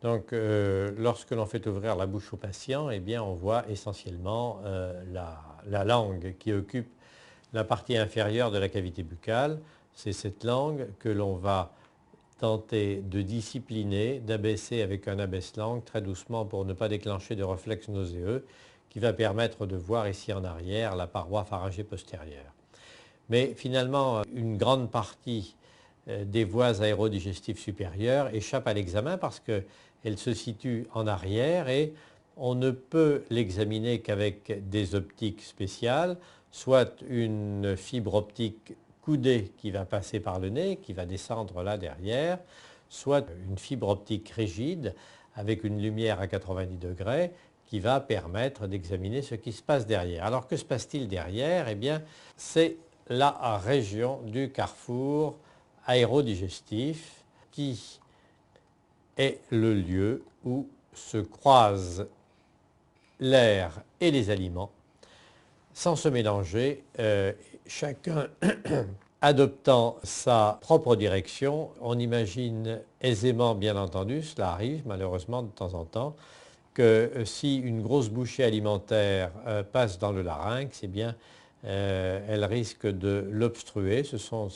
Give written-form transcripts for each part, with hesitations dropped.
Donc, lorsque l'on fait ouvrir la bouche au patient, eh bien, on voit essentiellement la langue qui occupe la partie inférieure de la cavité buccale. C'est cette langue que l'on va tenter de discipliner, d'abaisser avec un abaisse-langue très doucement pour ne pas déclencher de réflexes nauséeux, qui va permettre de voir ici en arrière la paroi pharyngée postérieure. Mais finalement, une grande partie des voies aérodigestives supérieures échappe à l'examen parce qu'elle se situe en arrière et on ne peut l'examiner qu'avec des optiques spéciales, soit une fibre optique coudée qui va passer par le nez, qui va descendre là derrière, soit une fibre optique rigide avec une lumière à 90 degrés qui va permettre d'examiner ce qui se passe derrière. Alors que se passe-t-il derrière? Eh bien, c'est la région du carrefour aérodigestif qui est le lieu où se croisent l'air et les aliments sans se mélanger, chacun adoptant sa propre direction. On imagine aisément, bien entendu, cela arrive malheureusement de temps en temps, que si une grosse bouchée alimentaire passe dans le larynx, eh bien, elle risque de l'obstruer. Ce sont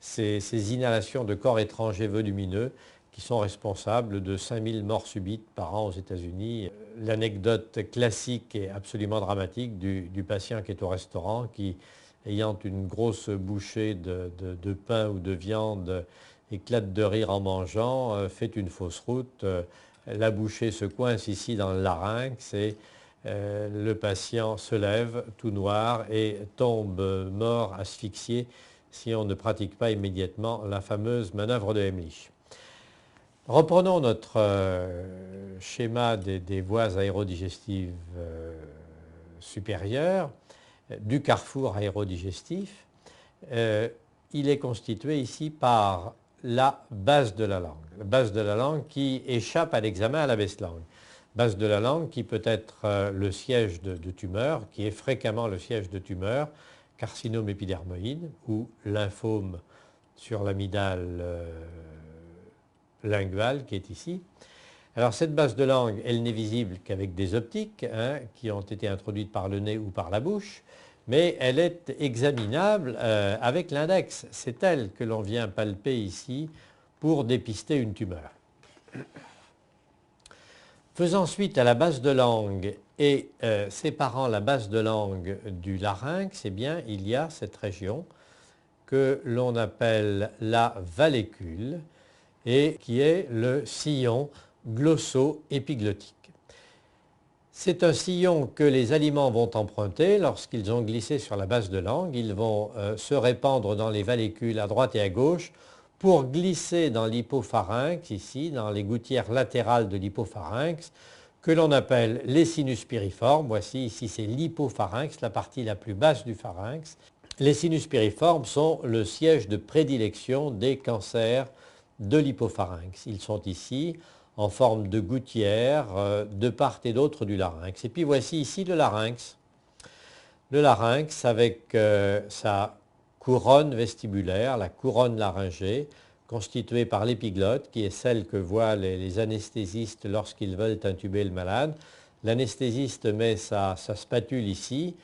ces inhalations de corps étrangers volumineux qui sont responsables de 5000 morts subites par an aux États-Unis. L'anecdote classique et absolument dramatique du patient qui est au restaurant, qui, ayant une grosse bouchée de pain ou de viande, éclate de rire en mangeant, fait une fausse route. La bouchée se coince ici dans le larynx et le patient se lève tout noir et tombe mort, asphyxié, si on ne pratique pas immédiatement la fameuse manœuvre de Heimlich. Reprenons notre schéma des voies aérodigestives supérieures, du carrefour aérodigestif. Il est constitué ici par la base de la langue. La base de la langue qui échappe à l'examen à la baisse-langue. Base de la langue qui peut être le siège de tumeurs, qui est fréquemment le siège de tumeurs, carcinome épidermoïde ou lymphome sur l'amygdale linguale qui est ici. Alors cette base de langue, elle n'est visible qu'avec des optiques qui ont été introduites par le nez ou par la bouche, mais elle est examinable avec l'index. C'est elle que l'on vient palper ici pour dépister une tumeur. Faisant suite à la base de langue et séparant la base de langue du larynx, eh bien, il y a cette région que l'on appelle la vallécule et qui est le sillon glosso-épiglottique. C'est un sillon que les aliments vont emprunter lorsqu'ils ont glissé sur la base de langue. Ils vont se répandre dans les vallécules à droite et à gauche pour glisser dans l'hypopharynx, ici, dans les gouttières latérales de l'hypopharynx, que l'on appelle les sinus piriformes. Voici, ici, c'est l'hypopharynx, la partie la plus basse du pharynx. Les sinus piriformes sont le siège de prédilection des cancers de l'hypopharynx. Ils sont ici en forme de gouttière de part et d'autre du larynx. Et puis voici ici le larynx. Le larynx avec sa couronne vestibulaire, la couronne laryngée, constituée par l'épiglotte, qui est celle que voient les anesthésistes lorsqu'ils veulent intuber le malade. L'anesthésiste met sa spatule ici,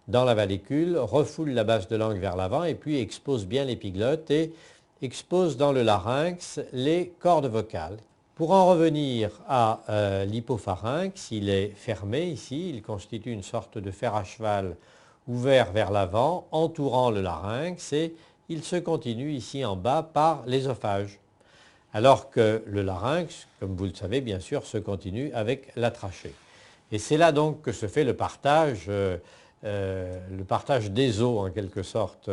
dans la vallécule, refoule la base de langue vers l'avant et puis expose bien l'épiglotte et expose dans le larynx les cordes vocales. Pour en revenir à l'hypopharynx, il est fermé ici, il constitue une sorte de fer à cheval ouvert vers l'avant, entourant le larynx, et il se continue ici en bas par l'ésophage. Alors que le larynx, comme vous le savez bien sûr, se continue avec la trachée. Et c'est là donc que se fait le partage des os en quelque sorte.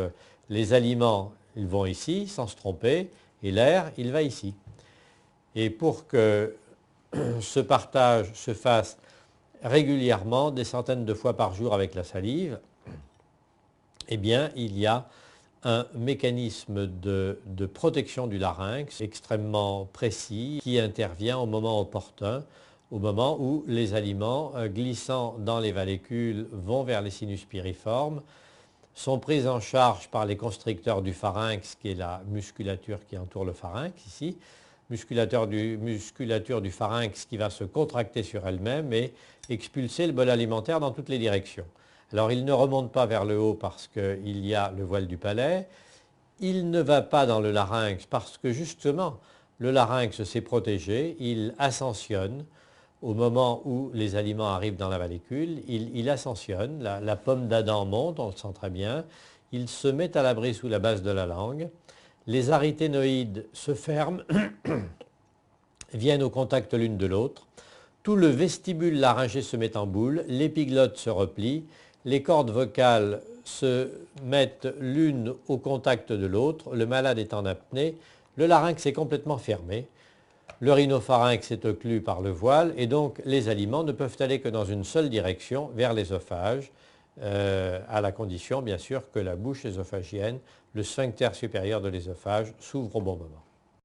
Les aliments, ils vont ici sans se tromper, et l'air, il va ici. Et pour que ce partage se fasse régulièrement, des centaines de fois par jour avec la salive, eh bien, il y a un mécanisme de protection du larynx extrêmement précis qui intervient au moment opportun, au moment où les aliments glissant dans les vallécules vont vers les sinus piriformes, sont pris en charge par les constricteurs du pharynx, qui est la musculature qui entoure le pharynx ici, musculature du pharynx qui va se contracter sur elle-même et expulser le bol alimentaire dans toutes les directions. Alors il ne remonte pas vers le haut parce qu'il y a le voile du palais, il ne va pas dans le larynx parce que justement le larynx s'est protégé, il ascensionne au moment où les aliments arrivent dans la vallécule, il ascensionne, la pomme d'Adam monte, on le sent très bien, il se met à l'abri sous la base de la langue, les aryténoïdes se ferment, viennent au contact l'une de l'autre, tout le vestibule laryngé se met en boule, l'épiglotte se replie, les cordes vocales se mettent l'une au contact de l'autre, le malade est en apnée, le larynx est complètement fermé, le rhinopharynx est occlu par le voile et donc les aliments ne peuvent aller que dans une seule direction, vers l'ésophage, à la condition bien sûr que la bouche ésophagienne, le sphincter supérieur de l'ésophage, s'ouvre au bon moment.